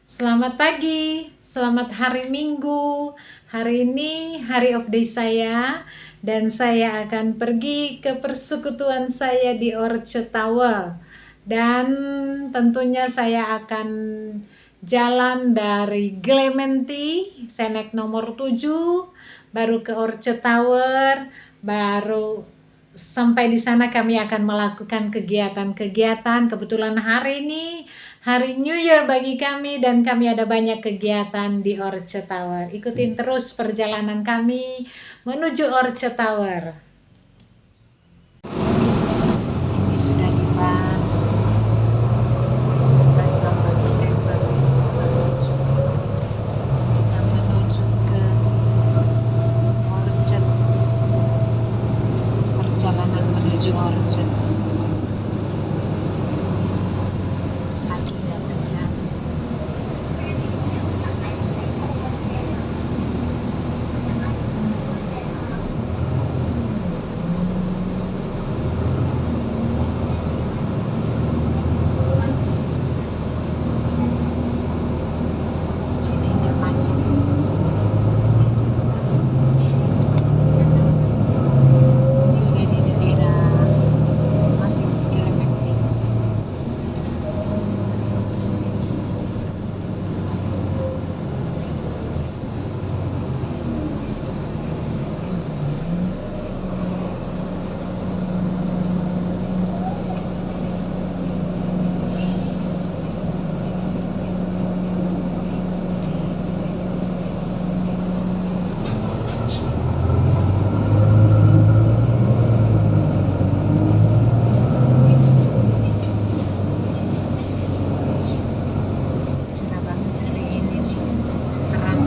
Selamat pagi, selamat hari Minggu. Hari ini hari off day saya dan saya akan pergi ke persekutuan saya di Orchard Tower. Dan tentunya saya akan jalan dari Clementi, saya naik nomor 7, baru ke Orchard Tower, baru sampai di sana kami akan melakukan kegiatan-kegiatan. Kebetulan hari ini hari New Year bagi kami dan kami ada banyak kegiatan di Orchard Tower. Ikutin terus perjalanan kami menuju Orchard Tower. Ini sudah di pas nomor 7. Kita menuju ke Orchard. Perjalanan menuju Orchard. Lagi dapat jam. Sini nggak macet. Ini udah di daerah masih di Clementi. Cerah banget hari ini nih, terang.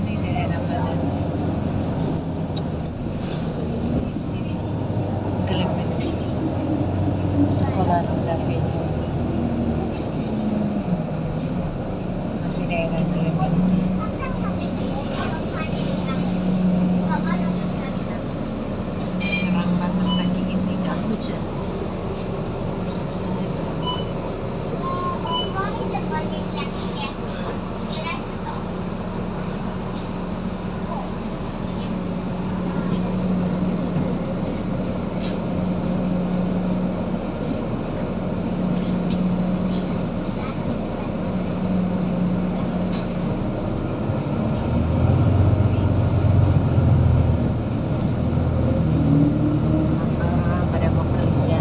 Ini daerah mana? Clementi, sekolah rendah Bejo. Masih daerah Clementi. Terang banget pagi ini, nggak hujan. Pada mau kerja.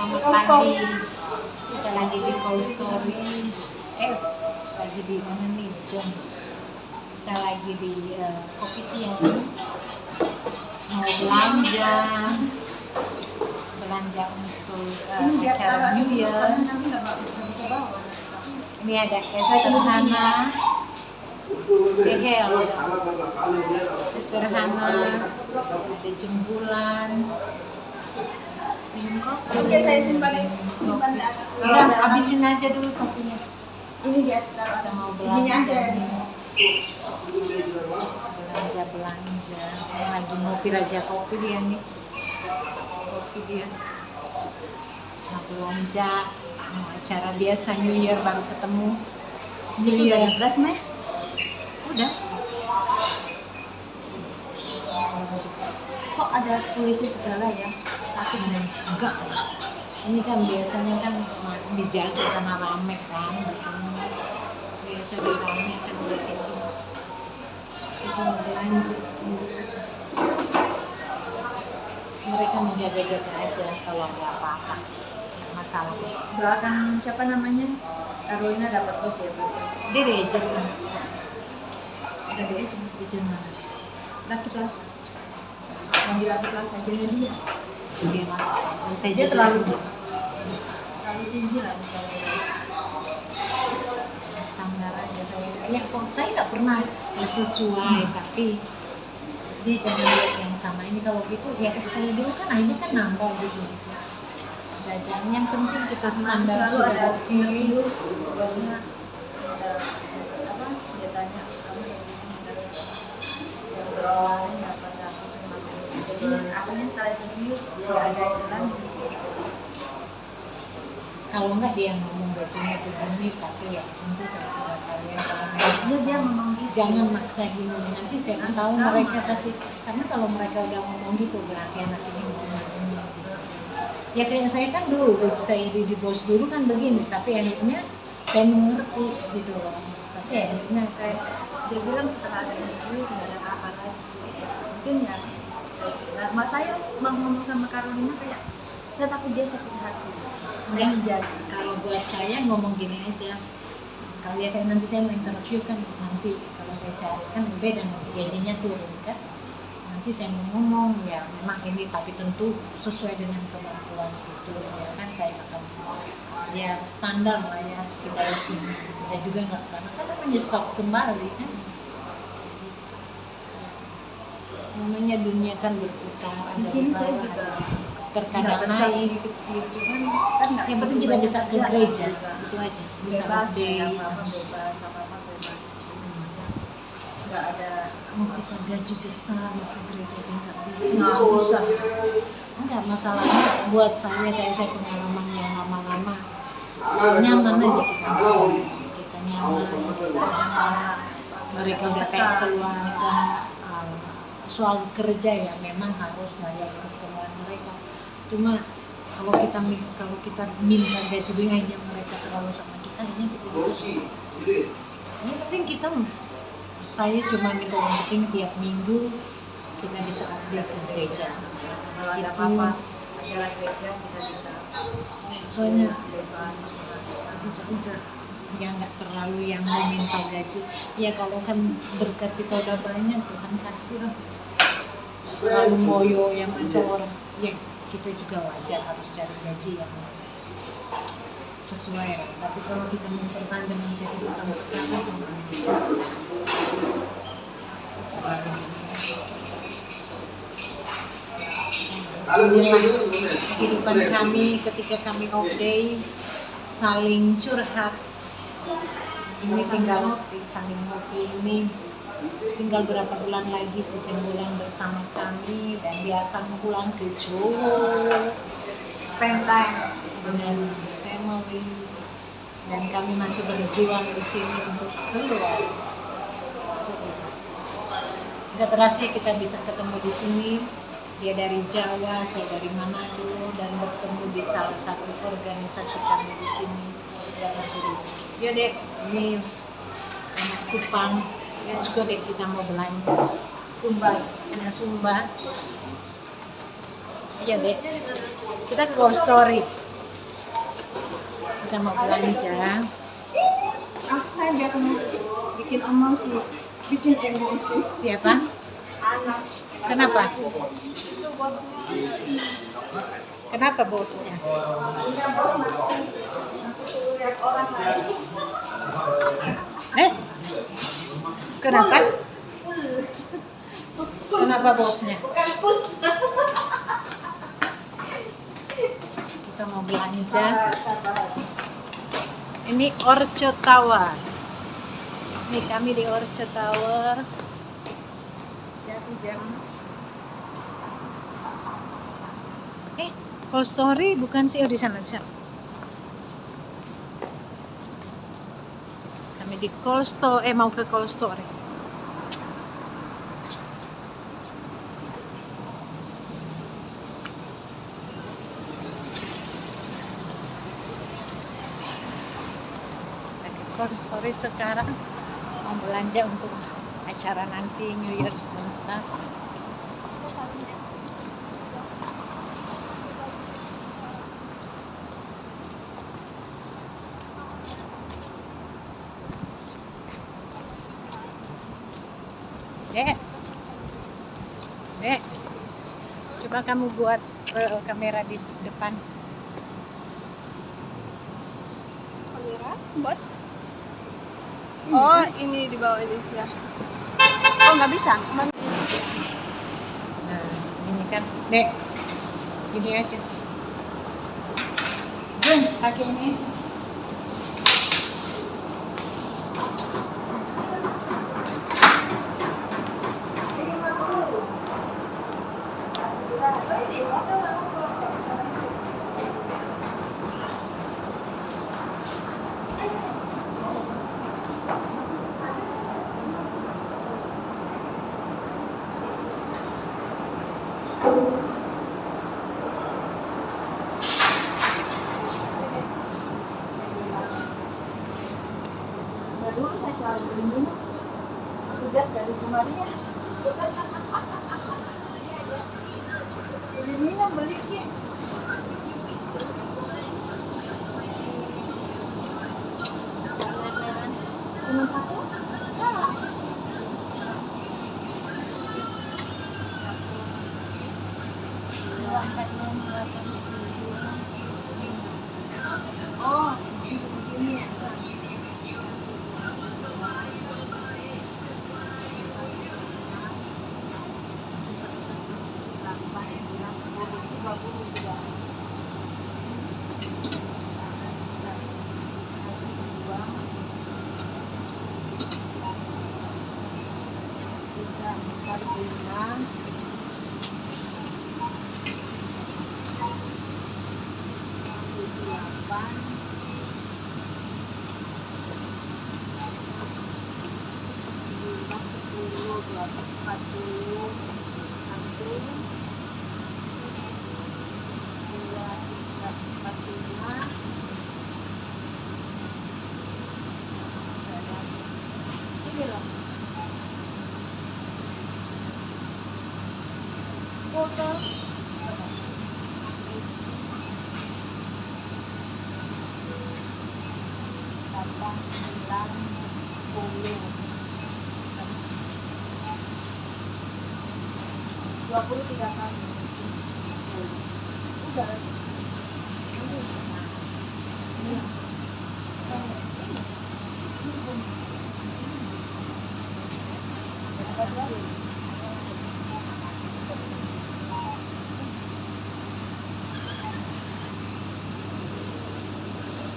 Selamat pagi. Kita lagi di Cold Story. Lagi di mana nih, Jen? Kita lagi di Kopitiam. Mau belanja untuk acara New Year. Ini ada es sederhana, sehel, sederhana, ada jembulan. Minum kopi. Oke, saya simpan di atas. Udah, habisin aja dulu kopinya. Ini dia, Kita mau ininya belanja aja. nih. Belanja. Lagi ngopi Raja Kopi dia nih. Kopi dia. Nah, belanja. Mau acara biasa New Year baru ketemu. New Itu Year. udah beras, Meh? Udah. Kok ada polisi segala ya? Takut sih. Enggak lah. Ini kan biasanya kan dijaga karena rame kan di sini. Biasa rame kan begitu. Kita mau belanja. Mereka menjaga-jaga aja kalau nggak apa-apa. Nggak masalah. Doakan siapa namanya? Carolina dapat bos ya, Bu. Dia di Jerman. Ada dia itu. Di Jerman. Laki Plaza. Yang di Laki Plaza aja dia. Dia mah. Saya Dia juga terlalu sudah tinggi lah. standar aja saya. Ya kok saya nggak pernah sesuai, tapi dia jangan lihat yang sama ini kalau gitu ya kayak saya dulu kan akhirnya kan nambah gitu. Belajar yang penting kita standar Selalu sudah ada oke. interview, pokoknya ada apa? Dia tanya kamu yang bersekolah dapat 150. Jadi akhirnya setelah interview dia ada itu lagi. Kalau enggak dia ngomong gajinya begini, tapi ya tentu kan sudah kalian kalau Biasanya dia ngomong gitu. jangan maksa gini, nanti saya kan tahu Sama. mereka pasti, karena kalau mereka udah ngomong gitu berarti anak ini mau ini. Ya kayak saya kan dulu gaji saya di bos dulu kan begini, tapi akhirnya saya mengerti gitu loh. Tapi akhirnya Kayak dia bilang setelah ada interview nggak ada apa lagi. Mungkin ya saya mau ngomong sama Carolina kayak saya takut dia sakit hati. Saya menjaga. kalau buat saya ngomong gini aja, kalau ya kayak nanti saya mau interview kan nanti kalau saya cari kan beda nanti gajinya turun kan, nanti saya mau ngomong ya memang ini tapi tentu sesuai dengan kemampuan itu ya kan saya akan ya standar lah ya kita di sini kita juga nggak karena kan namanya start kembali kan, namanya dunia kan berputar. Di ada sini di saya bawah, juga terkadang nggak besar naik. sih kecil cuman kan nggak Yang penting kita begitu bisa ke banyak gereja, kerjaan juga. itu aja. Bisa Bebas update. ya apa bebas apa bebas semuanya nggak ada Mau kita gaji besar, mau ke gereja tingkat nggak susah enggak masalahnya buat saya kayak saya pengalaman yang lama-lama nyaman aja kita nyaman mereka udah kayak keluarga. Soal kerja ya memang harus layak keperluan mereka, cuma kalau kita minta gaji hanya mereka terlalu sama kita hanya yang penting kita saya cuma minta yang penting tiap minggu kita bisa update ke gereja. kalau Di ada situ, apa-apa acara gereja kita bisa soalnya bebas udah ya nggak terlalu yang meminta gaji ya, kalau kan berkat kita udah banyak Tuhan kasih lah, terlalu moyo yang macam orang ya kita juga wajar harus cari gaji yang sesuai lah. Tapi kalau kita memperpanjang kehidupan sekarang inilah kehidupan kami ketika kami off day, saling curhat. Ini tinggal saling ngopi ini tinggal berapa bulan lagi sebulan bersama kami dan dia akan pulang ke Jawa spend time dengan family dan kami masih berjuang di sini untuk keluar. Nggak terasa kita bisa ketemu di sini. Dia dari Jawa, saya dari Manado, dan bertemu di salah satu organisasi kami di sini. Ya dek, ini anak Kupang. Let's go deh, kita mau belanja. Sumba, anak Sumba. Iya dek, kita ke Cold Story. kita mau belanja. Saya biar kamu bikin emosi, bikin emosi. Siapa? Anak. Kenapa? Itu bosnya. Kenapa bosnya? Punya bos masih lihat orang lain. Kenapa? Kenapa bosnya? Bukan pus. Kita mau belanja. Ini Orcho Tower. Ini kami di Orcho Tower. Jam. Cold Story bukan sih? Oh, di sana. Kami di Cold Story. Mau ke Cold Story. Cold Story sekarang mau belanja untuk acara nanti New Year sebentar. Dek, coba kamu buat kamera di depan. Kamera buat oh ini di bawah ini ya. Oh, nggak bisa. Nah, ini kan, Dek, gini aja. Jom, pakai ini. Dulu saya selalu beli minum. Tugas dari Bu Maria. Beli minum, beli Ki. Cuma satu? Oh, begini ya. Dua puluh 23 kali. Udah.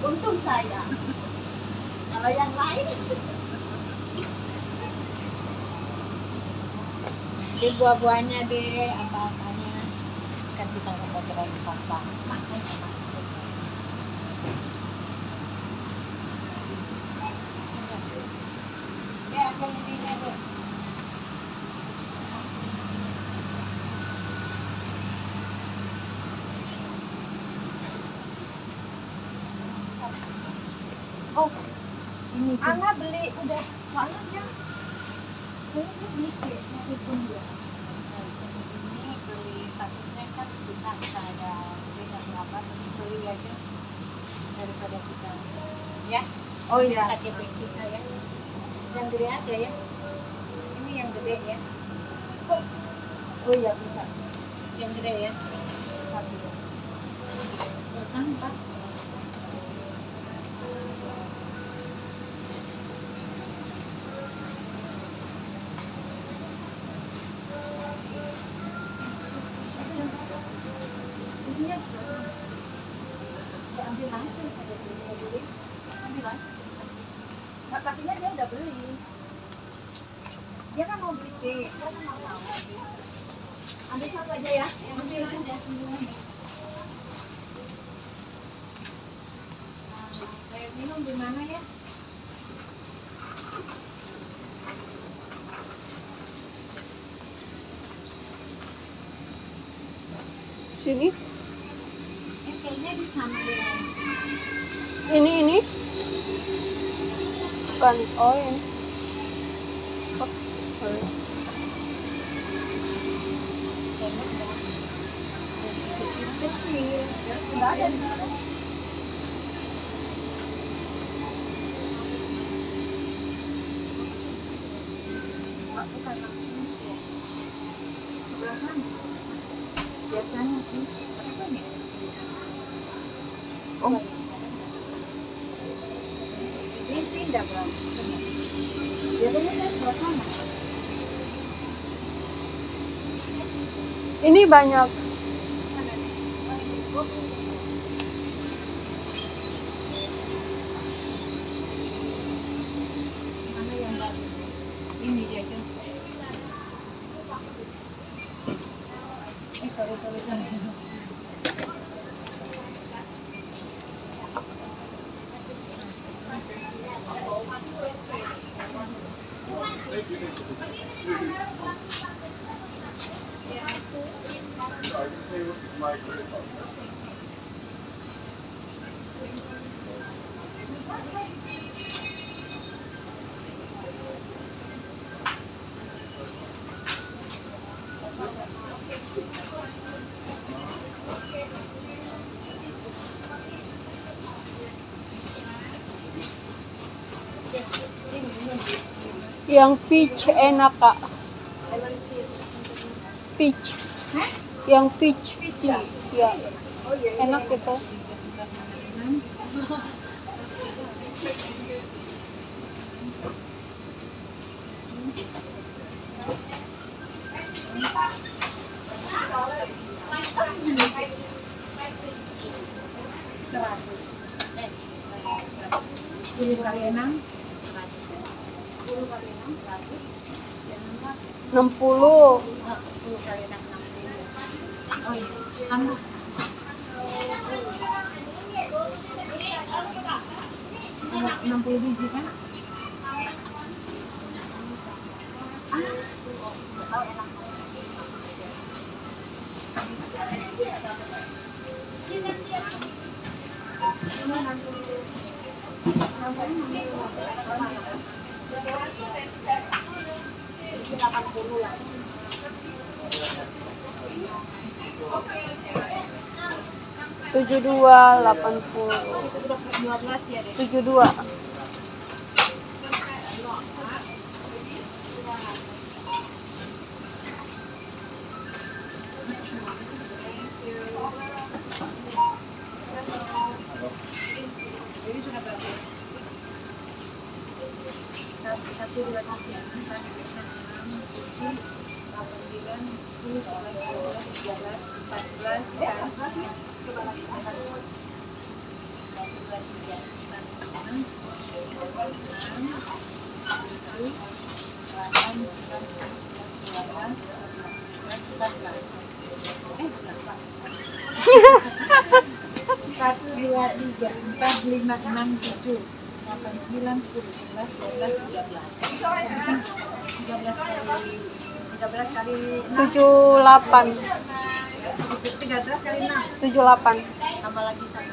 Untung saya. Kalau yang lain Di buah-buahnya deh, apa-apanya. Kan kita nggak mau terlalu pas banget. Ya, apa ini Bu? oh, Ini Ci. Ana beli udah soalnya dia saya beli kayak satu pun dia. Ini beli takutnya kan kita ada beli apa beli aja daripada kita Oh iya. pakai peci saya. Yang gede aja ya. Ini yang gede ya. Oh iya bisa. Yang gede ya. Pesan Pak. Isinya ambil langsung aja dulu. Ambil langsung. Nah, kakinya dia udah beli. Dia kan mau beli cake, saya kan mau tahu. Ambil satu aja ya, yang ambil aja semuanya. Kayak minum di mana ya? Sini. Kayaknya di sana ya. Ini. Bukan. Oh ini. Oops. Sorry. Kecil, nggak ada di sana. Bukan sebelah sana. Biasanya sih. Oh. Ini pindah bang. Biasanya saya sebelah sana. Ini banyak. Mana yang baru? Ini saja. Sorry. Yang peach enak kak. Peach. Hah? Yang peach. Pizza? Ya. Oh iya. Enak gitu. Seratus. 10 kali 6. 10 kali 6 100. 60. 10 kali 6 60. Oh iya. Kamu 60 biji kan? Tujuh dua 80. 12 ya deh. 72. Jadi sudah berapa? 1, 2, 3, 4, 5, 6, 7, 8, 9, 10, 11, 12, 13, 14, 1, 2, 3, 4, 5, 6, 7, 8, 9, 10, 11, 12, 13. 13 kali 78. 13 kali 6. 78. Tambah lagi 1.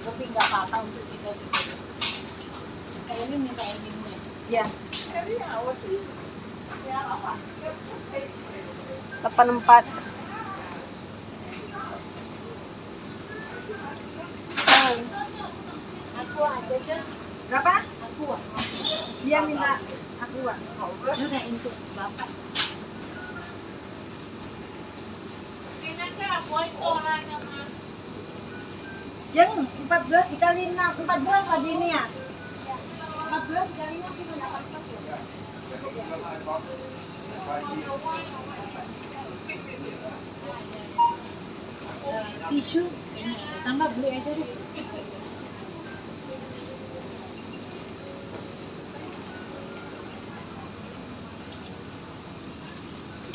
Tapi nggak apa-apa untuk kita juga. Kayak ini minta endingnya. Ya. 84. Berapa? Dia minta aqua. Udah untuk bapak. Yang 14 dikali 6, 14 tadi ini ya. 14 dikali 6 itu dapat 14. Tisu tambah beli aja deh.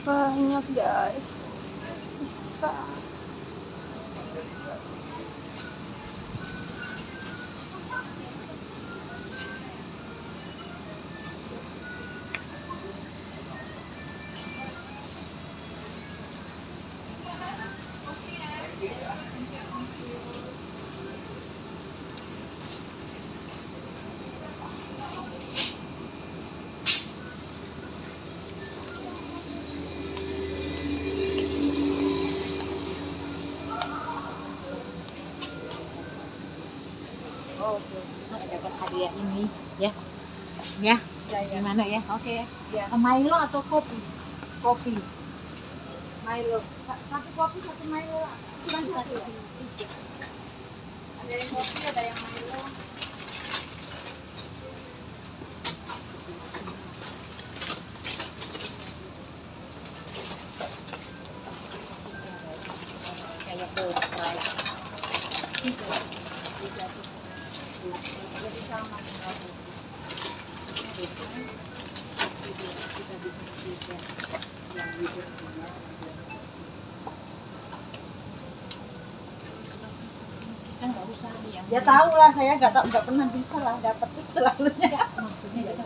Banyak guys. Bisa. Oh, dapat hadiah ini ya. Ya, gimana ya? Oke ya. Ya. Milo atau kopi? Kopi. Milo. Satu kopi, satu Milo. Cuma satu ya? Ada yang kopi, ada yang Milo. Kayak price. Jadi sama. Kita nggak usah yang Ya tahu lah, saya nggak pernah bisa lah dapat selalunya. maksudnya kita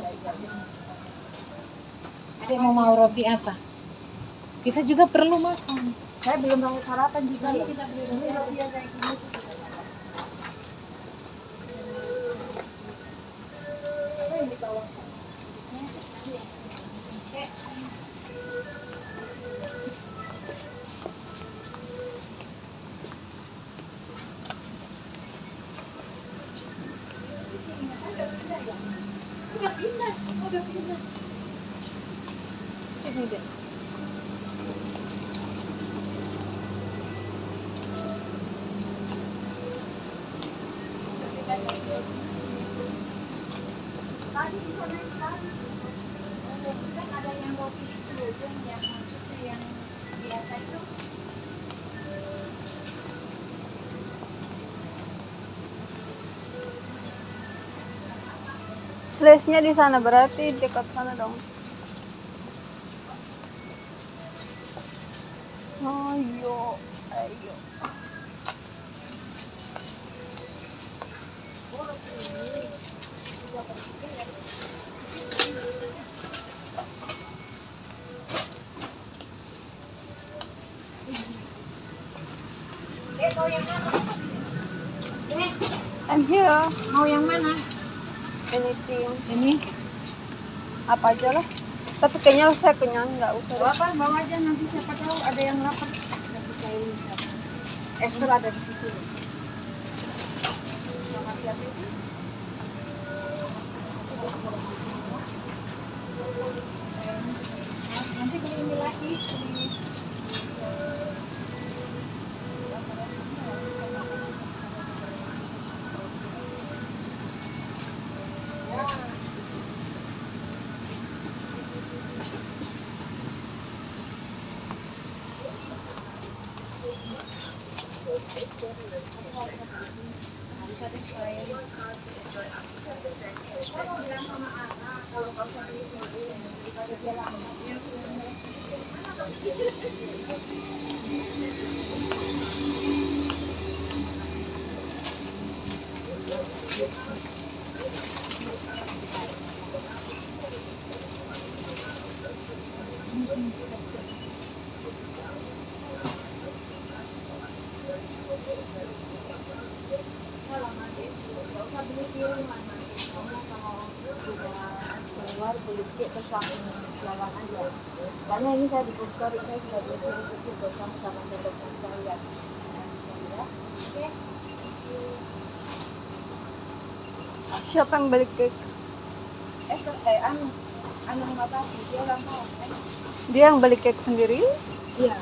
Adik mau roti apa? Kita juga perlu makan. Saya belum bangun sarapan juga. Iya, loh. kita beli Ini roti yang kayak gini. Apa yang di bawah sana? Udah pindah. Ini deh. Tadi di sana itu tadi. Kan ada yang roti itu yang maksudnya yang biasa itu. Slash-nya di sana berarti dekat sana dong. Ayo, ayo. Mau yang mana? I'm here. Mau yang mana? Anything. Ini Apa aja lah. Tapi kayaknya saya kenyang, nggak usah. Bawa apa? Bawa aja, nanti siapa tahu ada yang lapar. Kasih kain. Esther ada di situ. Sama siapa itu? Nanti beli ini lagi. Keluar beli kek terus langsung jalan aja. Karena ini saya di Bogor, saya sudah beli bersama sama teman saya. Ya, oke. Siapa yang beli cake? Anu rumah tadi dia ulang tahun kan? Dia yang beli cake sendiri? Iya.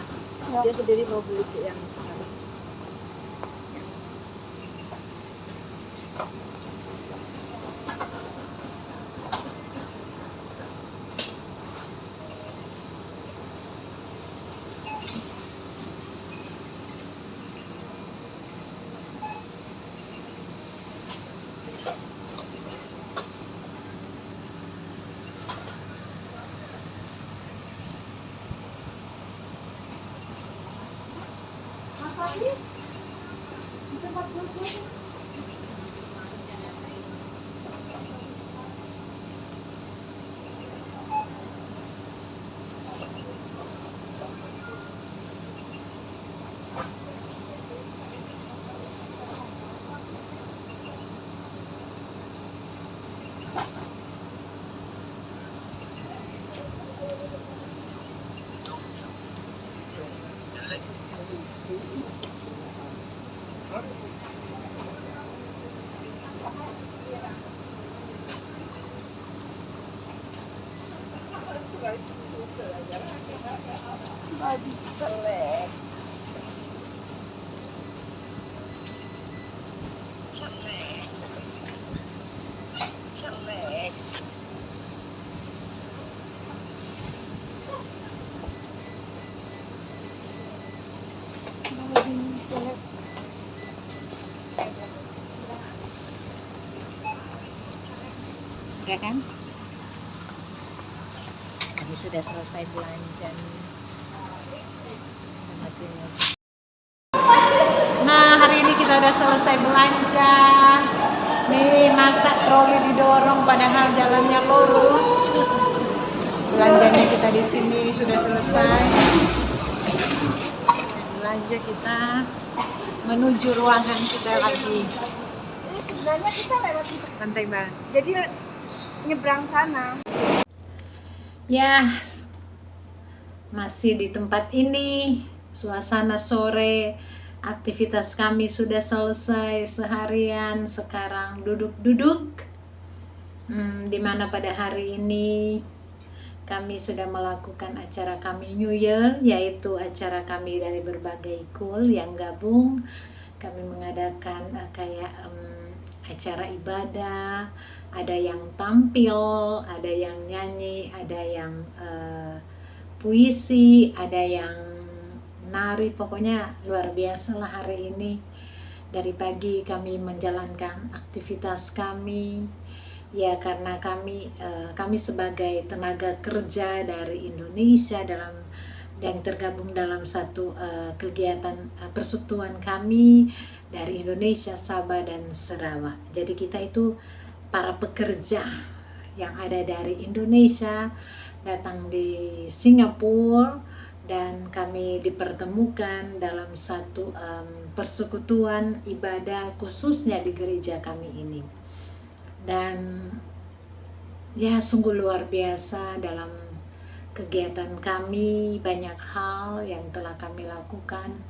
Ya. Dia sendiri mau beli yang besar. Masa sih? Di tempat gue. Aduh, jelek. Jelek. Ya kan? Kami sudah selesai belanja nih. Nah, hari ini kita udah selesai belanja. Nih, masa troli didorong padahal jalannya lurus. Belanjanya kita di sini sudah selesai. Belanja kita menuju ruangan kita lagi. Ini sebenarnya kita lewat di Santai banget. jadi nyebrang sana. Ya, masih di tempat ini, suasana sore, aktivitas kami sudah selesai seharian, sekarang duduk-duduk. Dimana pada hari ini kami sudah melakukan acara kami New Year, yaitu acara kami dari berbagai kul yang gabung. Kami mengadakan acara ibadah, ada yang tampil, ada yang nyanyi, ada yang puisi, ada yang nari, pokoknya luar biasa lah hari ini. Dari pagi kami menjalankan aktivitas kami, ya karena kami sebagai tenaga kerja dari Indonesia dan tergabung dalam satu kegiatan persekutuan kami dari Indonesia, Sabah dan Sarawak. Jadi kita itu para pekerja yang ada dari Indonesia datang di Singapura dan kami dipertemukan dalam satu persekutuan ibadah khususnya di gereja kami ini. Dan ya sungguh luar biasa dalam kegiatan kami, banyak hal yang telah kami lakukan.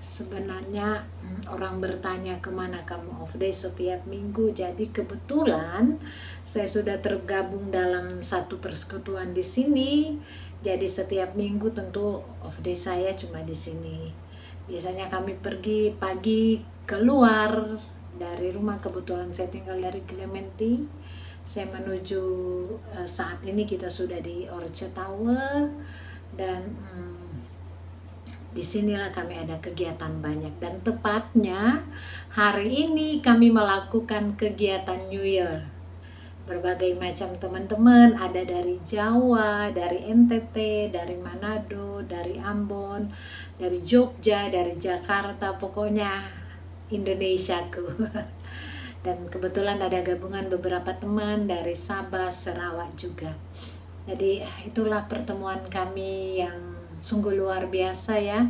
Sebenarnya orang bertanya kemana kamu off day setiap minggu. Jadi kebetulan saya sudah tergabung dalam satu persekutuan di sini. Jadi setiap minggu tentu off day saya cuma di sini. Biasanya kami pergi pagi keluar dari rumah. Kebetulan saya tinggal dari Clementi. Saya menuju saat ini kita sudah di Orchard Tower dan disinilah kami ada kegiatan banyak, dan tepatnya hari ini kami melakukan kegiatan New Year. Berbagai macam teman-teman ada dari Jawa, dari NTT, dari Manado, dari Ambon, dari Jogja, dari Jakarta, pokoknya Indonesiaku. Dan kebetulan ada gabungan beberapa teman dari Sabah, Sarawak juga. Jadi itulah pertemuan kami yang sungguh luar biasa ya.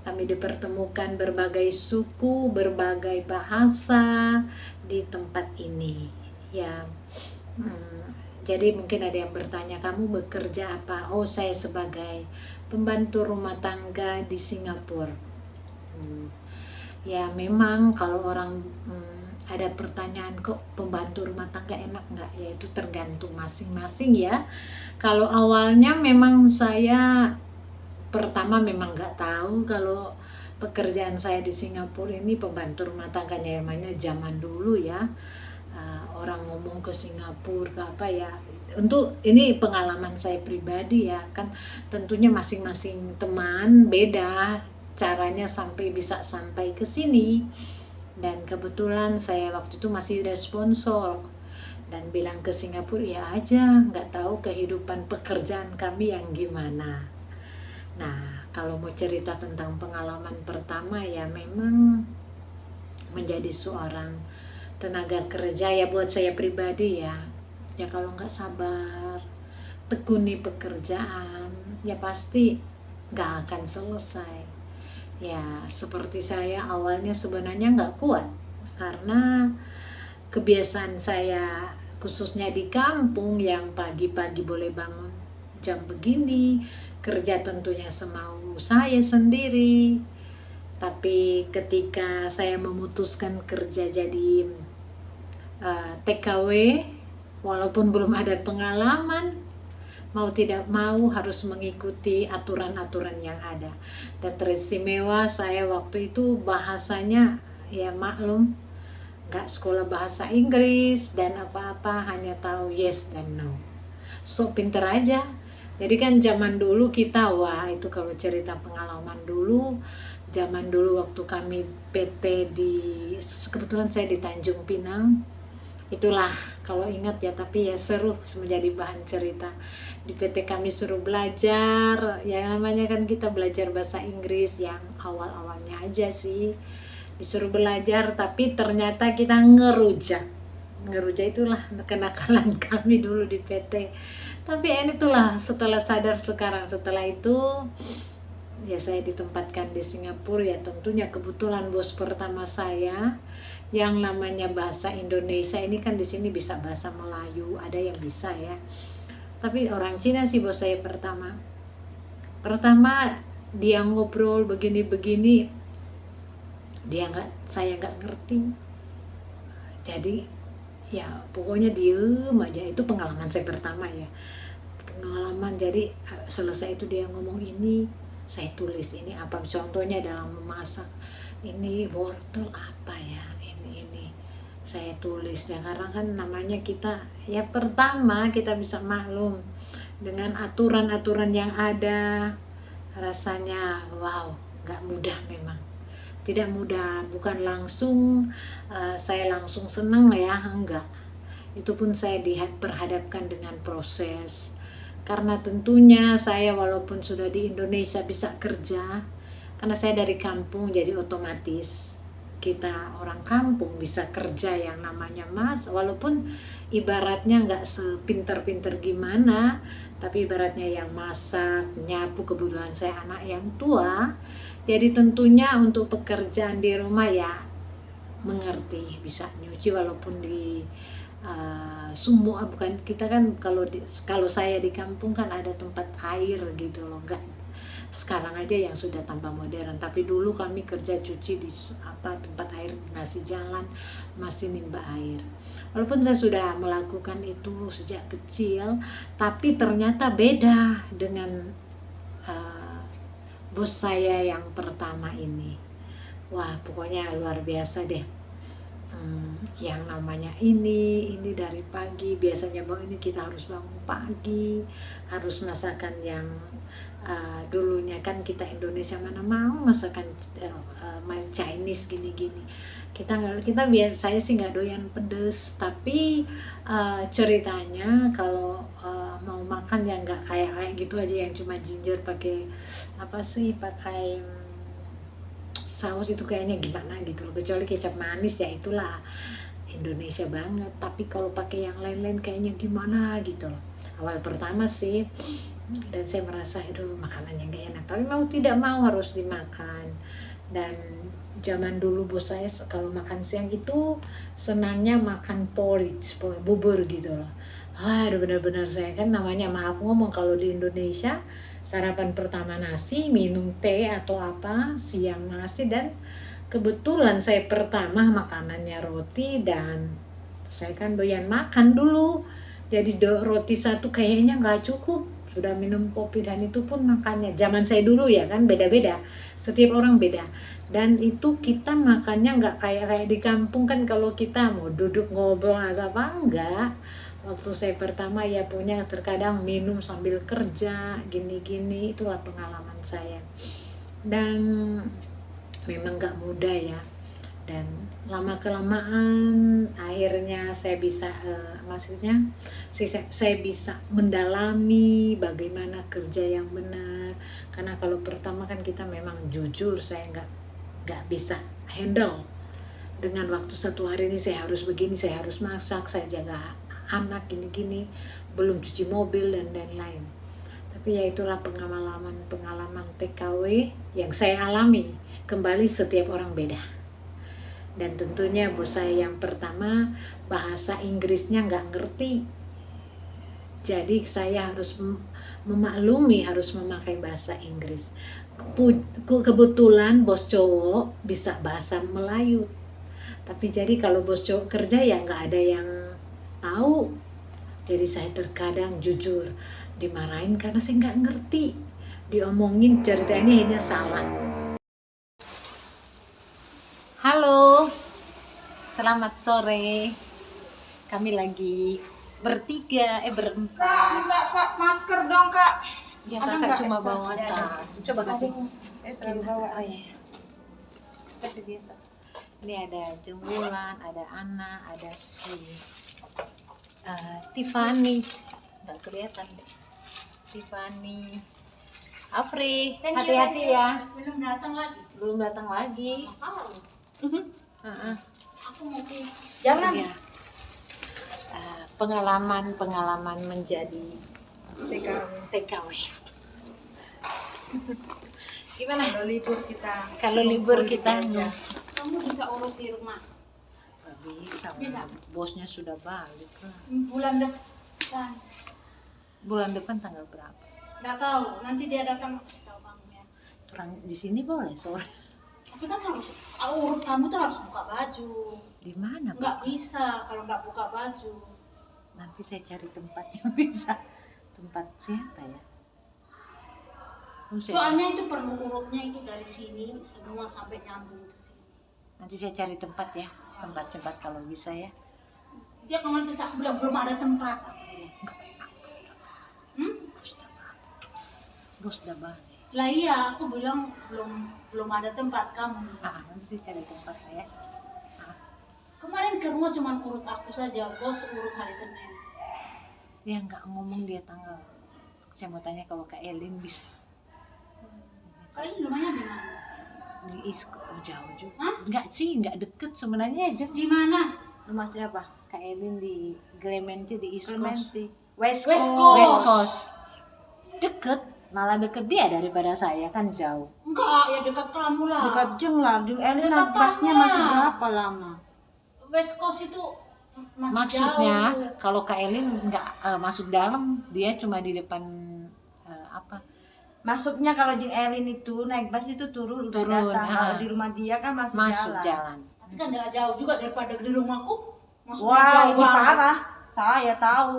Kami dipertemukan berbagai suku, berbagai bahasa di tempat ini. Ya, jadi mungkin ada yang bertanya, kamu bekerja apa? Oh, saya sebagai pembantu rumah tangga di Singapura. Ya memang kalau orang ada pertanyaan, kok pembantu rumah tangga enak nggak? Ya itu tergantung masing-masing ya. Kalau awalnya memang saya pertama memang nggak tahu kalau pekerjaan saya di Singapura ini pembantu rumah tangganya, namanya zaman dulu ya. Orang ngomong ke Singapura ke apa ya, untuk ini pengalaman saya pribadi ya kan, tentunya masing-masing teman beda caranya sampai bisa sampai ke sini. Dan kebetulan saya waktu itu masih ada sponsor dan bilang ke Singapura ya aja, nggak tahu kehidupan pekerjaan kami yang gimana. Nah, kalau mau cerita tentang pengalaman pertama ya memang menjadi seorang tenaga kerja ya, buat saya pribadi ya, ya kalau nggak sabar tekuni pekerjaan ya pasti nggak akan selesai. Ya seperti saya awalnya sebenarnya nggak kuat karena kebiasaan saya khususnya di kampung yang pagi-pagi boleh bangun jam begini, kerja tentunya semau saya sendiri. Tapi ketika saya memutuskan kerja jadi TKW, walaupun belum ada pengalaman, mau tidak mau harus mengikuti aturan-aturan yang ada. Dan teristimewa saya waktu itu bahasanya ya maklum, nggak sekolah bahasa Inggris dan apa-apa, hanya tahu yes dan no. So pinter aja. Jadi kan zaman dulu kita, wah itu kalau cerita pengalaman dulu, zaman dulu waktu kami PT di, kebetulan saya di Tanjung Pinang, itulah kalau ingat ya, tapi ya seru menjadi bahan cerita. Di PT kami suruh belajar, ya namanya kan kita belajar bahasa Inggris yang awal-awalnya aja sih, disuruh belajar, tapi ternyata kita ngerujak itulah kenakalan kami dulu di PT. Tapi itulah setelah sadar sekarang, setelah itu ya saya ditempatkan di Singapura, ya tentunya kebetulan bos pertama saya yang namanya bahasa Indonesia ini kan di sini bisa bahasa Melayu, ada yang bisa ya. Tapi orang Cina sih bos saya pertama. Pertama dia ngobrol begini-begini, saya nggak ngerti. Jadi ya pokoknya diem aja. Itu pengalaman saya pertama ya, pengalaman. Jadi selesai itu dia ngomong ini, saya tulis ini apa, contohnya dalam memasak, ini wortel apa ya, ini saya tulis ya, karena kan namanya kita ya pertama kita bisa maklum dengan aturan-aturan yang ada. Rasanya wow, nggak mudah, memang tidak mudah. Bukan langsung saya langsung senang ya, enggak. Itu pun saya diperhadapkan dengan proses. Karena tentunya saya walaupun sudah di Indonesia bisa kerja, karena saya dari kampung, jadi otomatis kita orang kampung bisa kerja yang namanya walaupun ibaratnya nggak sepinter-pinter gimana, tapi ibaratnya yang masak, nyapu, kebetulan saya anak yang tua, jadi tentunya untuk pekerjaan di rumah ya mengerti, bisa nyuci walaupun di sumur, bukan kita kan kalau saya di kampung kan ada tempat air gitu loh, enggak sekarang aja yang sudah tambah modern, tapi dulu kami kerja cuci di tempat air masih jalan, masih nimba air. Walaupun saya sudah melakukan itu sejak kecil, tapi ternyata beda dengan bos saya yang pertama ini. Wah pokoknya luar biasa deh. Yang namanya ini dari pagi, biasanya ini kita harus bangun pagi, harus masakan yang dulunya kan kita Indonesia mana mau masakan Chinese gini-gini. Kita biasa, saya sih nggak doyan pedes, tapi ceritanya kalau mau makan yang nggak kayak gitu aja, yang cuma ginger pakai pakai saus itu kayaknya gimana gitu loh, kecuali kecap manis ya itulah Indonesia banget. Tapi kalau pakai yang lain-lain kayaknya gimana gitu loh. Awal pertama sih, dan saya merasa itu makanan yang gak enak, tapi mau tidak mau harus dimakan. Dan zaman dulu bos saya kalau makan siang itu senangnya makan porridge, bubur gitu loh. Benar-benar saya kan namanya maaf ngomong, kalau di Indonesia sarapan pertama nasi, minum teh atau apa, siang nasi, dan kebetulan saya pertama makanannya roti, dan saya kan doyan makan dulu. Jadi roti satu kayaknya nggak cukup, sudah minum kopi, dan itu pun makannya zaman saya dulu ya kan beda-beda, setiap orang beda. Dan itu kita makannya nggak kayak di kampung kan, kalau kita mau duduk ngobrol atau apa enggak. Waktu saya pertama ya punya terkadang minum sambil kerja gini-gini, itulah pengalaman saya. Dan memang nggak mudah ya, dan lama kelamaan akhirnya saya bisa maksudnya saya bisa mendalami bagaimana kerja yang benar. Karena kalau pertama kan kita memang jujur, saya nggak bisa handle dengan waktu satu hari ini saya harus begini, saya harus masak, saya jaga anak gini-gini, belum cuci mobil dan lain-lain. Tapi ya itulah pengalaman TKW yang saya alami. Kembali setiap orang beda. Dan tentunya bos saya yang pertama bahasa Inggrisnya nggak ngerti. Jadi saya harus memaklumi, harus memakai bahasa Inggris. Kebetulan bos cowok bisa bahasa Melayu. Tapi jadi kalau bos cowok kerja ya nggak ada yang tahu. Jadi saya terkadang jujur dimarahin karena saya nggak ngerti. Diomongin ceritanya hanya salah. Halo, selamat sore. Kami lagi berempat. Minta masker dong kak. Ya Ada kakak nggak cuma extra? bawa coba kasih. Saya selalu bawa. Oh iya. Kasih dia Ini ada Jembulan, ada Ana, ada si Tiffany. Nggak kelihatan deh. Tiffany. Afri, hati-hati ya. Belum datang lagi. Belum datang lagi. Aku mau ke. Jangan. Ya. Pengalaman menjadi TKW. Gimana? Kalau libur kita Kamu bisa urut di rumah. nggak bisa. Bisa. Bosnya sudah balik lah. Bulan depan. Bulan depan tanggal berapa? Nggak tahu. Nanti dia datang kasih tahu kamu ya. Orang di sini boleh sore. Tapi kan harus urut, kamu tuh harus buka baju. Di mana? Nggak bisa kalau nggak buka baju. Nanti saya cari tempat yang bisa. Tempat siapa ya? Soalnya itu perlu urutnya itu dari sini semua sampai nyambung ke sini. Nanti saya cari tempat ya. Tempat kalau bisa ya. Dia kemarin terus aku bilang belum ada tempat. Bos dah balik. Lah iya, aku bilang belum ada tempat kamu. Nanti saya cari tempat ya. Kemarin ke rumah cuma urut aku saja, bos urut hari Senin. Ya nggak ngomong dia tanggal. Saya mau tanya kalau Kak Elin bisa. Kalian rumahnya di mana? Di Isko, jauh juga. Hah? Nggak sih, nggak deket sebenarnya aja. Di mana? Rumah siapa? Kak Elin di Clementi di East Coast. Clementi. West West Coast. Coast. West Coast. Deket, malah deket dia daripada saya kan jauh. Enggak, ya dekat kamu lah. Dekat jeng lah. Di Elin Dekat busnya kamu masih lah. berapa lama? West Coast itu masih Maksudnya jauh. kalau Kak Elin nggak masuk dalam, dia cuma di depan apa? Masuknya kalau Jeng Elin itu naik bus itu turun udah Turun, datang. Kalau di rumah dia kan masih, Masuk jalan. jalan. Tapi kan nggak jauh juga daripada di rumahku. Maksudnya Wah, jauh ini banget. parah. Saya tahu.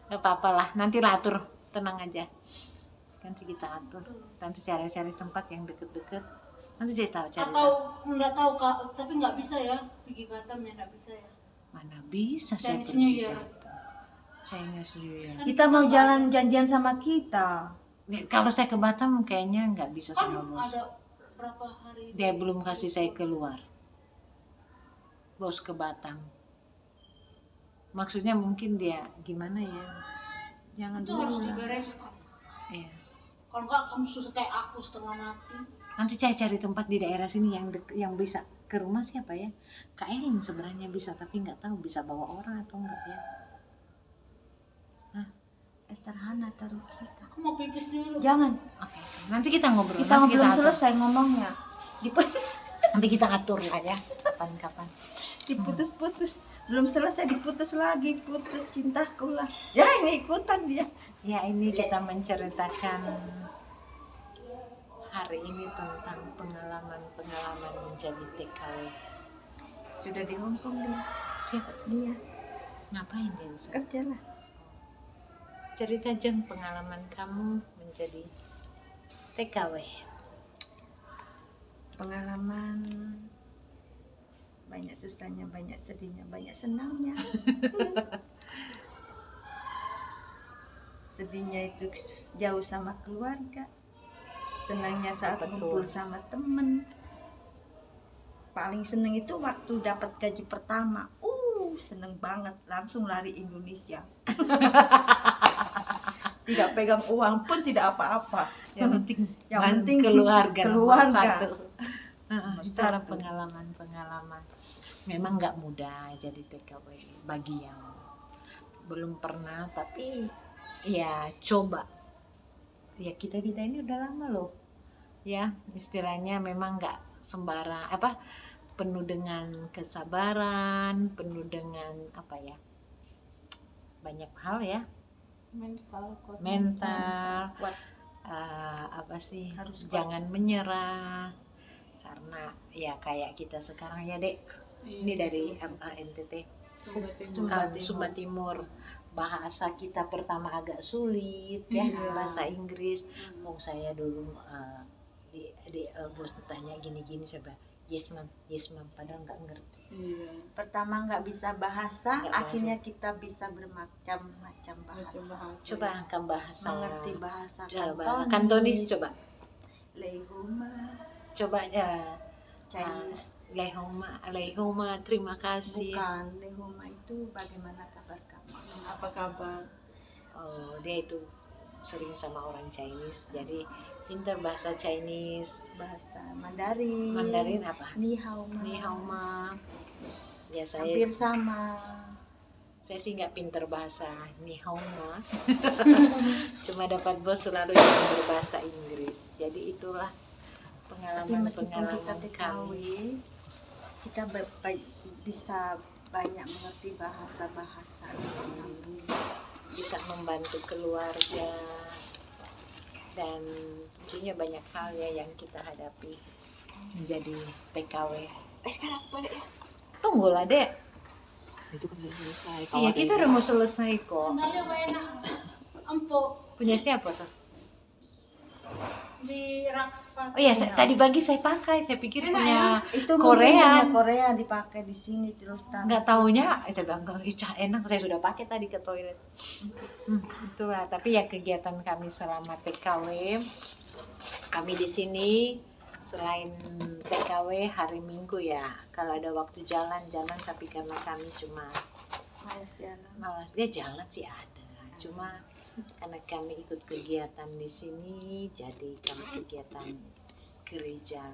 Gak apa-apa lah, nanti lah atur, tenang aja. Nanti kita atur. Nanti cari-cari tempat yang deket-deket. Nanti saya tahu cari. Atau nggak tahu kak, tapi nggak bisa ya pergi Batam ya, nggak bisa ya. Mana bisa saya Chinese New pergi Year. Batam. Chinese New Year. Kan Kita mau jalan janjian sama kita. Kalau saya ke Batam kayaknya nggak bisa kan sama bos. ada berapa hari? Dia belum kasih saya keluar. Bos ke Batam. Maksudnya mungkin dia gimana ya? Jangan Itu dulu harus lah. dibereskan. Iya. Kalau nggak kamu susah kayak aku setengah mati. Nanti saya cari tempat di daerah sini yang bisa ke rumah siapa ya? Kak Elin sebenarnya bisa, tapi nggak tahu bisa bawa orang atau enggak ya. Esther Hana taruh kita. Aku mau pipis dulu. Jangan. Oke. Nanti kita ngobrol. Kita nanti belum atur. selesai ngomongnya. Nanti kita atur lah ya. Kapan-kapan. Diputus-putus. Belum selesai diputus lagi. Putus cintaku lah. Ya ini ikutan dia. Ya ini kita menceritakan hari ini tentang pengalaman-pengalaman menjadi TKW. Sudah di Hong Kong dia. Siapa? Dia Ngapain dia di sana? kerja lah. Cerita Jeng pengalaman kamu menjadi TKW. Pengalaman banyak susahnya, banyak sedihnya, banyak senangnya. Sedihnya itu jauh sama keluarga, senangnya saat Betul. kumpul sama temen. Paling seneng itu waktu dapat gaji pertama. Seneng banget, langsung lari Indonesia. Tidak pegang uang pun, tidak apa-apa. Yang penting keluarga. nomor satu. Nomor Itulah satu. pengalaman-pengalaman. Memang nggak mudah jadi TKW bagi yang belum pernah, tapi ya coba. Ya kita ini udah lama loh. Ya istilahnya memang nggak sembarang penuh dengan kesabaran, penuh dengan banyak hal ya. Mental Kuat. Harus jangan menyerah, karena ya kayak kita sekarang ya Dek, ini dari NTT Sumba Timur, bahasa kita pertama agak sulit ya, bahasa Inggris. Mau saya dulu di bos tanya gini-gini, saya bilang yes ma'am, padahal nggak ngerti. Pertama nggak bisa bahasa, Nggak akhirnya kita bisa bermacam-macam bahasa. Coba angkat bahasa, Mengerti bahasa coba Kantonis, coba Lehuma, coba ya. Chinese. Lehoma, terima kasih. Bukan, Lehuma itu bagaimana kabar kamu? Apa kabar? Oh, dia itu sering sama orang Chinese, jadi pintar bahasa Chinese. Bahasa Mandarin. Mandarin apa? Ni hao ma. Ni hao ma. Ya Hampir sama. saya sih nggak pintar bahasa ni hao ma. Cuma dapat bos selalu yang berbahasa Inggris. Jadi itulah Tapi meskipun kita pengalaman TKW, kami. kita bisa banyak mengerti bahasa-bahasa di sini. Bisa membantu keluarga, dan tentunya banyak hal ya yang kita hadapi menjadi TKW. Sekarang balik ya. Tunggulah Dek. Itu kan belum selesai. Iya kita udah mau selesai kok. Sandalnya enak empuk Punya siapa tuh? di rak sepatu. Oh iya tadi pagi saya pakai, saya pikir Enak punya Itu Korea. mungkin punya Korea dipakai di sini terus Nggak taunya, saya bilang enak, saya sudah pakai tadi ke toilet. Itulah, tapi ya kegiatan kami selama TKW, kami di sini selain TKW hari Minggu ya, kalau ada waktu jalan-jalan, tapi karena kami cuma malas dia jalan sih ada, cuma karena kami ikut kegiatan di sini, jadi kami kegiatan gereja.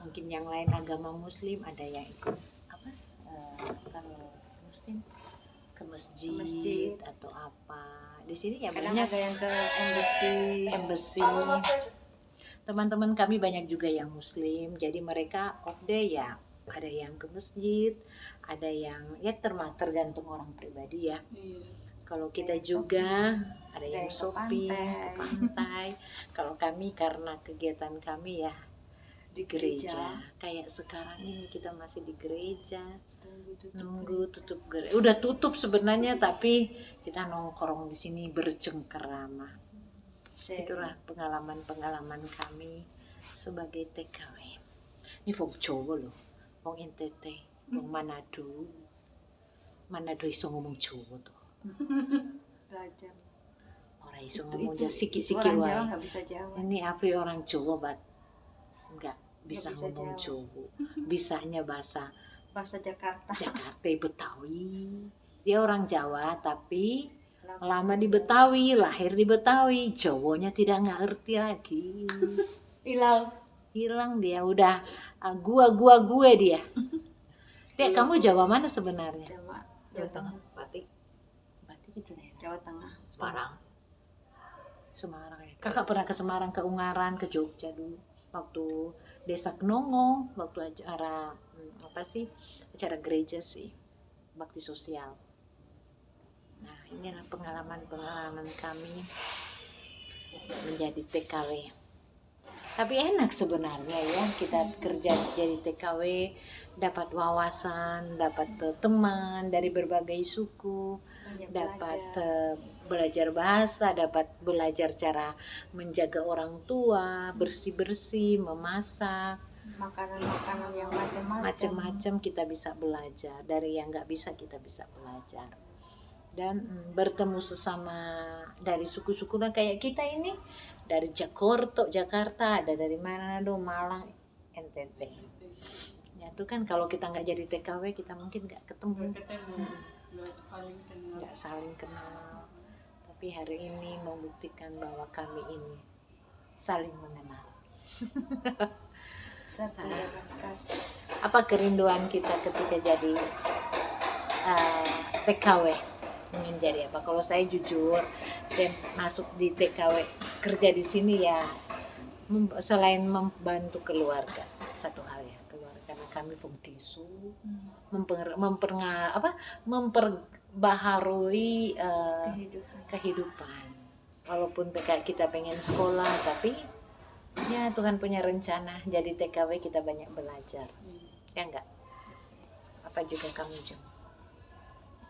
Mungkin yang lain agama Muslim ada yang ikut kalau Muslim ke masjid atau apa. Di sini ya Kadang banyak ada yang ke embassy. Teman-teman kami banyak juga yang Muslim, jadi mereka off day ya ada yang ke masjid, ada yang ya tergantung orang pribadi ya. Kalau kita juga ada yang shopping, ke pantai. Kalau kami karena kegiatan kami ya di gereja. Kayak sekarang ini kita masih di gereja. Nunggu tutup gereja. Udah tutup sebenarnya, tapi kita nongkrong di sini bercengkerama. Itulah pengalaman-pengalaman kami sebagai TKW. Ini Wong Jawa loh, Wong NTT, Wong Manado. Manado iso ngomong Jawa tuh. Belajar. Orang iso ngomong siki-siki Orang wae. Jawa nggak bisa Jawa. Ini Afri orang Jawa bat nggak bisa bisa ngomong Jawa. Jawa. Bisanya bahasa Jakarta. Betawi. Dia orang Jawa tapi lama di Betawi, lahir di Betawi, Jawanya tidak ngerti lagi. Hilang dia, udah gue dia. Dek, kamu Jawa mana sebenarnya? Jawa Tengah. Batik. Berarti itu daerah Jawa Tengah. Semarang. Semarang ya. Kakak pernah ke Semarang, ke Ungaran, ke Jogja dulu. Waktu Desa Knongo, waktu acara acara gereja sih, bakti sosial. Nah, inilah pengalaman kami menjadi TKW. Tapi enak sebenarnya ya, kita kerja jadi TKW, dapat wawasan, dapat teman dari berbagai suku, dapat belajar bahasa, dapat belajar cara menjaga orang tua, bersih-bersih, memasak, Makanan-makanan yang macam-macam kita bisa belajar. Dari yang nggak bisa kita bisa belajar. Dan bertemu sesama dari suku-suku kayak kita ini, dari Jakarta, ada dari Manado, Malang, NTT. Ya itu kan kalau kita nggak jadi TKW kita mungkin nggak ketemu, nggak saling kenal. Tapi hari ini membuktikan bahwa kami ini saling mengenal. Apa kerinduan kita ketika jadi TKW? Ingin jadi apa? Kalau saya jujur, saya masuk di TKW kerja di sini ya selain membantu keluarga, satu hal ya, keluarga, karena kami fungkisu memperbaharui kehidupan. Walaupun kita pengen sekolah, tapi ya Tuhan punya rencana. Jadi TKW kita banyak belajar, ya enggak? Apa juga kamu Jom?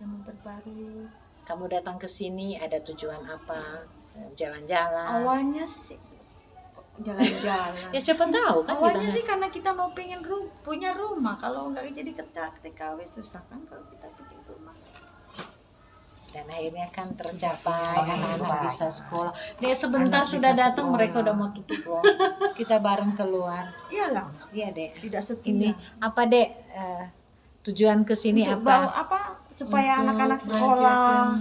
Yang memperbarui. Kamu datang ke sini ada tujuan apa? Jalan-jalan? Awalnya sih jalan-jalan. Ya siapa tahu kan. Awalnya sih karena kita mau pengen punya rumah. Kalau nggak jadi TKW susah kan kalau kita bikin rumah. Dan akhirnya kan tercapai, anak-anak bisa sekolah. Dek sebentar sudah datang, mereka udah mau tutup loh. Kita bareng keluar. Iyalah. Iya Dek. Tidak Ini setia. apa Dek? Tujuan kesini apa? Supaya anak-anak sekolah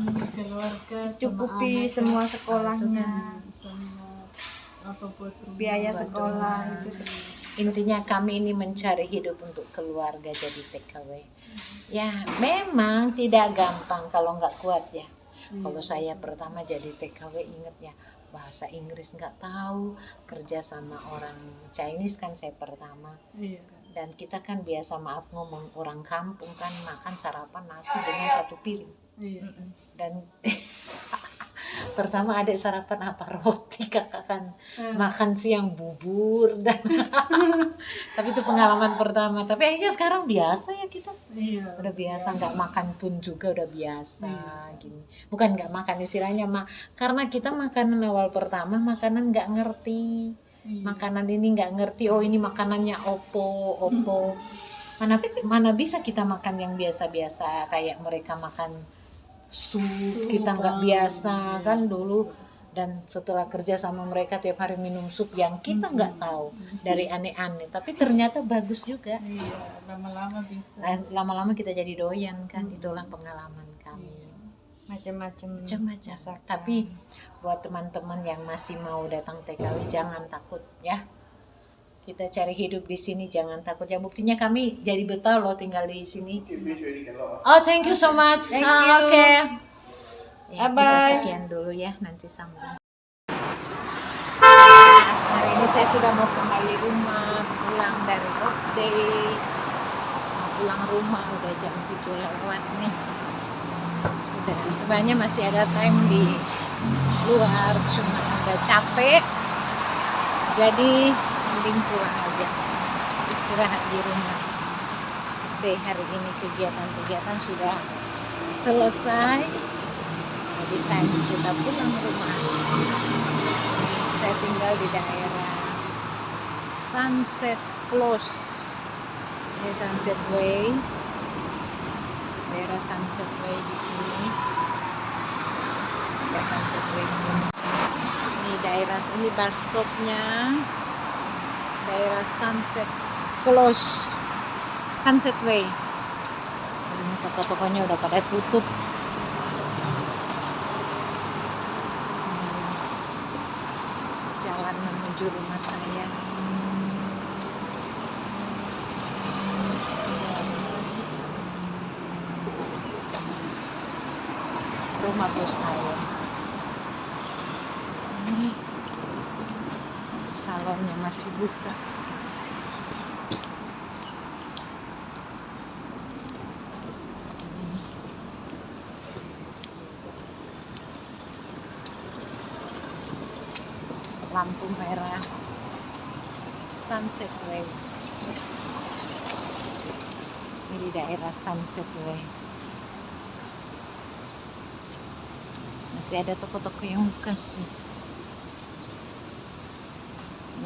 cukupi semua sekolahnya, biaya sekolah itu. Intinya kami ini mencari hidup untuk keluarga jadi TKW. Ya memang tidak gampang kalau nggak kuat ya. Kalau saya pertama jadi TKW, inget ya, bahasa Inggris nggak tahu, kerja sama orang Chinese kan saya pertama. Dan kita kan biasa ngomong orang kampung kan, makan sarapan nasi dengan satu piring. Dan pertama adik sarapan apa, roti, kakak kan makan siang bubur dan tapi itu pengalaman pertama. Tapi akhirnya sekarang biasa ya kita. Udah biasa, nggak makan pun juga udah biasa gini. Bukan nggak makan istilahnya karena kita makanan awal pertama makanan nggak ngerti. Makanan ini nggak ngerti, oh ini makanannya opo. Mana bisa kita makan yang biasa-biasa kayak mereka makan sup, kita nggak biasa kan dulu. Dan setelah kerja sama mereka tiap hari minum sup yang kita nggak tahu, dari aneh-aneh, tapi ternyata bagus juga. Lama-lama bisa. Lama-lama kita jadi doyan kan. Itulah pengalaman kami. Macam-macam. Tapi buat teman-teman yang masih mau datang TKW jangan takut ya. Kita cari hidup di sini, jangan takut ya. Buktinya kami jadi betah loh tinggal di sini. Oh, thank you so much. Thank you. Oke. Ya, Bye-bye. kita sekian dulu ya, nanti sambung. Hari ini saya sudah mau kembali rumah, pulang dari off day. Mau pulang rumah udah jam 7 lewat nih. Sudah, sebenarnya masih ada time di luar, cuma agak capek. Jadi mending pulang aja, istirahat di rumah. Oke, hari ini kegiatan sudah selesai. Jadi time kita pulang rumah. Saya tinggal di daerah Sunset Close. Ini Sunset Way. Daerah Sunset Way di sini. Ada Sunset Way di sini. Ini daerah ini bus stopnya. Daerah Sunset Close, Sunset Way. Ini toko-tokonya udah pada tutup. Jalan menuju rumah saya. Rumah bos saya. Ini salonnya masih buka. Lampu merah Sunset Way. Ini di daerah Sunset Way. Masih ada toko-toko yang buka sih.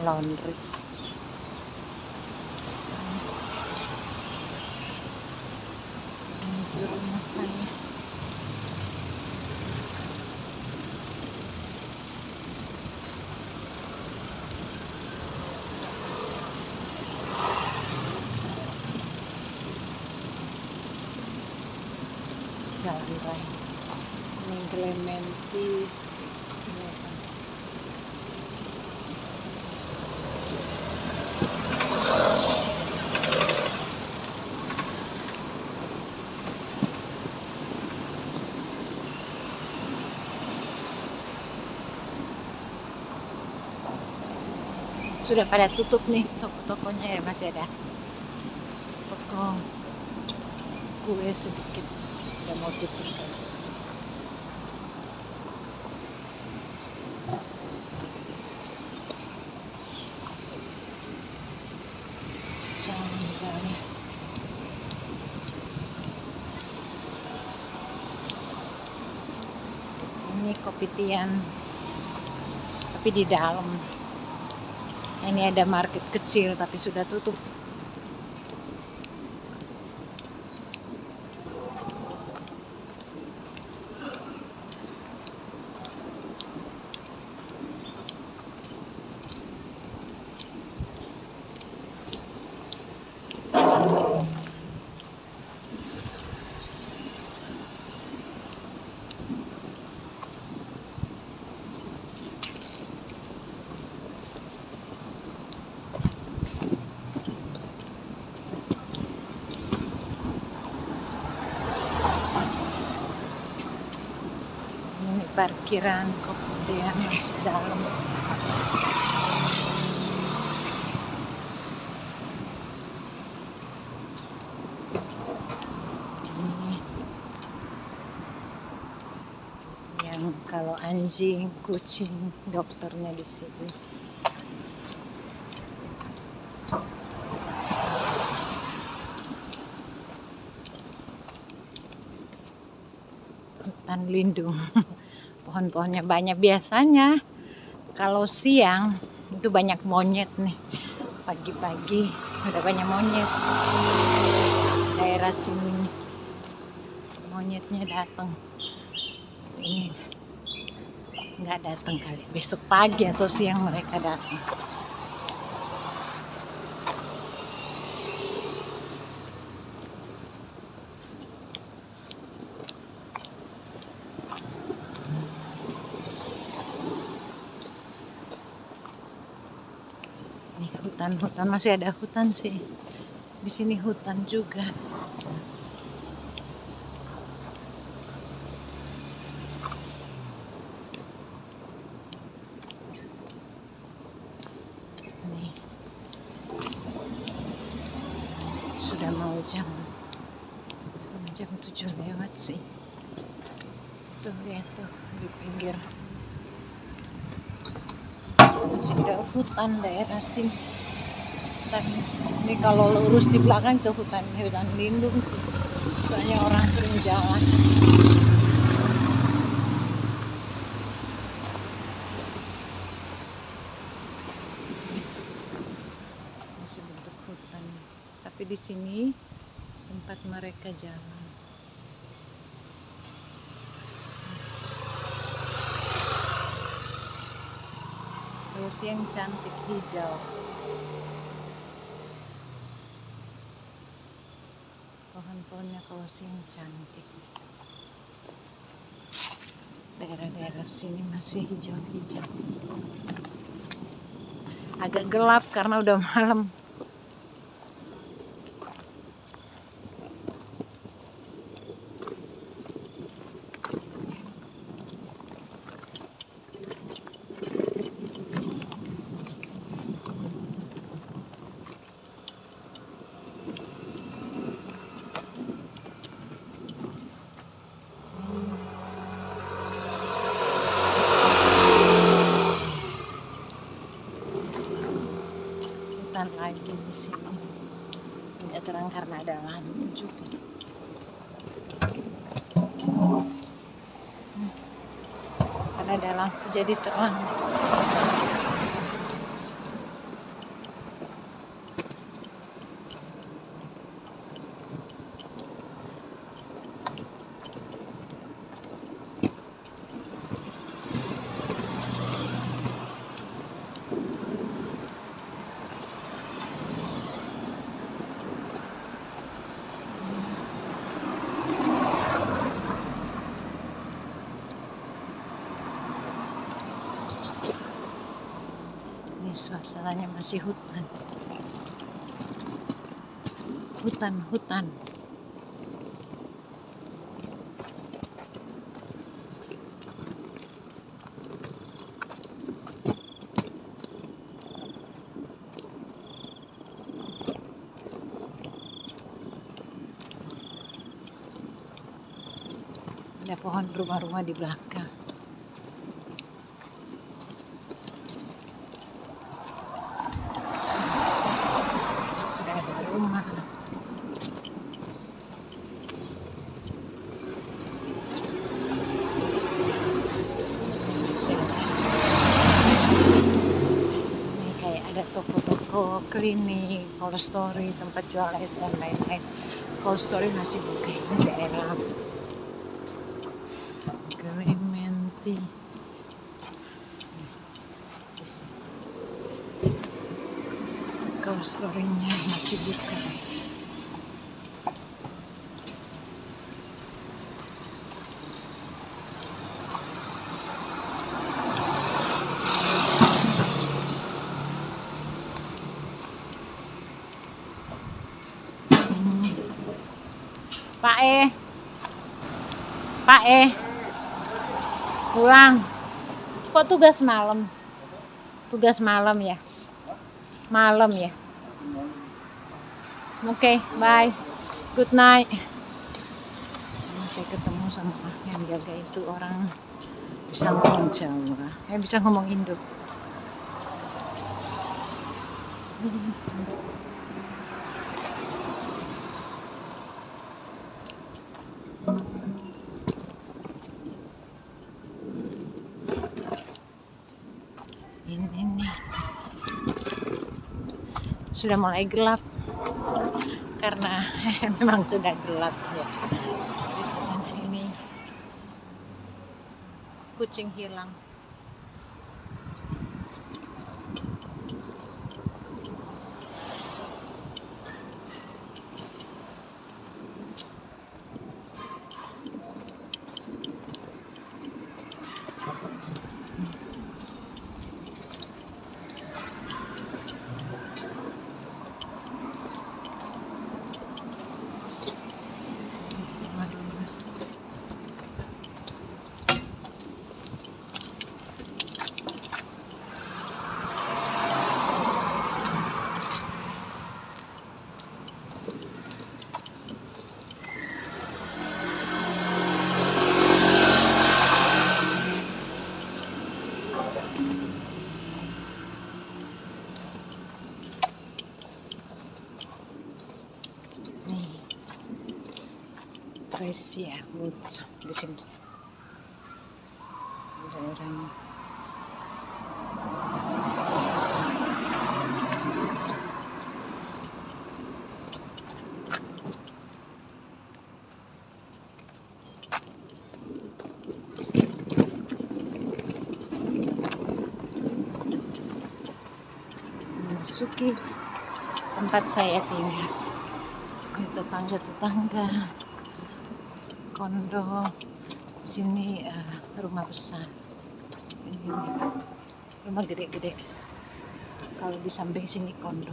Laundry. Ini rumah saya. Jalan raya. Ini Clementi Street. Sudah pada tutup nih toko-tokonya, ya masih ada toko kue sedikit, udah mau tutup. Jalan raya. Ini Kopi Tian, tapi di dalam. Ini ada market kecil tapi sudah tutup. Ini parkiran Kopi Tian masuk dalam. Ini yang kalau anjing, kucing, dokternya di sini. Hutan lindung. Pohon-pohonnya banyak. Biasanya kalau siang itu banyak monyet nih. Pagi-pagi udah banyak monyet. Daerah sini monyetnya datang. Ini nggak datang kali. Besok pagi atau siang mereka datang. Hutan masih ada hutan sih. Di sini hutan juga. Nih. Sudah mau jam 7 lewat sih. Tuh lihat tuh di pinggir. Masih ada hutan daerah sini. Ini kalau lurus di belakang itu hutan lindung sih. Soalnya orang sering jalan. Masih bentuk hutan. Tapi di sini tempat mereka jalan. Terus yang cantik hijau. Pohon-pohonnya kalau siang cantik. Daerah-daerah sini masih hijau-hijau. Agak gelap karena udah malam. terang lagi di sini. Tidak terang karena ada lampu juga. Karena ada lampu jadi terang. Ini suasananya masih hutan. Hutan. Ada pohon rumah-rumah di belakang. Sudah ada rumah. Ini kayak ada toko-toko, klinik, cold storage, tempat jual es dan lain-lain. Cold storage masih buka ini daerah Grementi. Cold storage-nya masih buka. Pak pulang. Kok tugas malam? Tugas malam ya? Malam ya? Oke, bye. Good night. Ini saya ketemu sama yang jaga itu orang bisa ngomong Jawa. Bisa ngomong Indo. Ini sudah mulai gelap karena memang sudah gelap ya. Di sana ini kucing hilang. Tresia Woods di sini daerahnya. Memasuki tempat saya tinggal. Ini tetangga-tetangga kondo, sini rumah besar, ini rumah gede-gede. Kalau di samping sini kondo.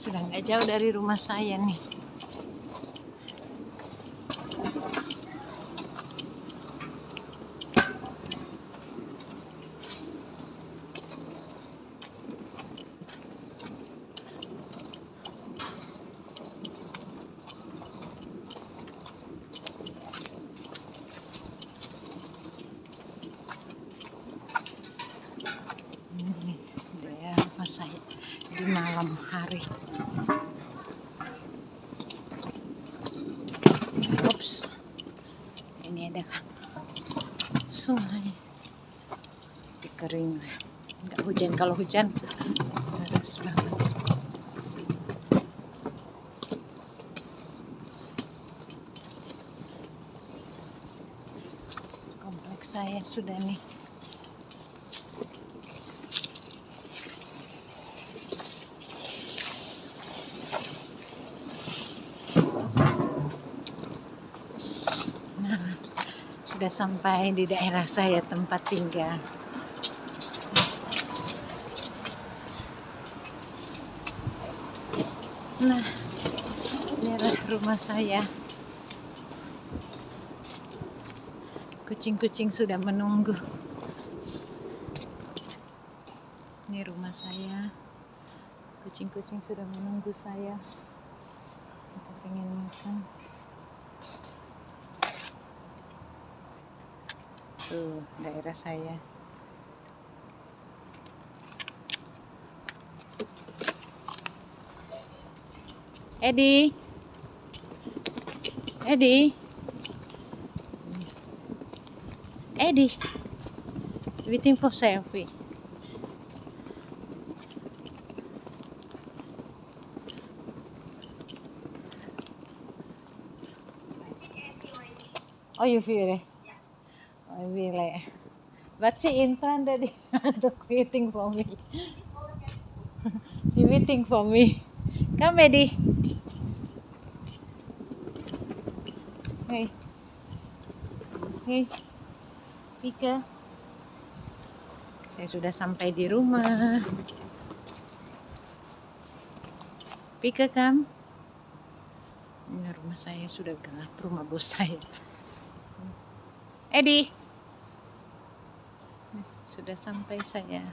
Sudah nggak jauh dari rumah saya nih. hari. Ups, ini ada sungai, tapi kering, nggak hujan. Kalau hujan deras banget. Kompleks saya sudah nih. Nah, sudah sampai di daerah saya tempat tinggal. Nah, inilah rumah saya. Kucing-kucing sudah menunggu. Ini rumah saya. Kucing-kucing sudah menunggu saya. Kita pengen makan. Tuh, daerah saya. Edi. Eddie, waiting for selfie. Oh, you feel it? I feel it. But she in front of the waiting for me. She waiting for me. Come, Eddie. Hey. Hey. Pika. Saya sudah sampai di rumah. Pika, come. Ini rumah saya sudah gelap, rumah bos saya. Eddie. Sudah sampai saya.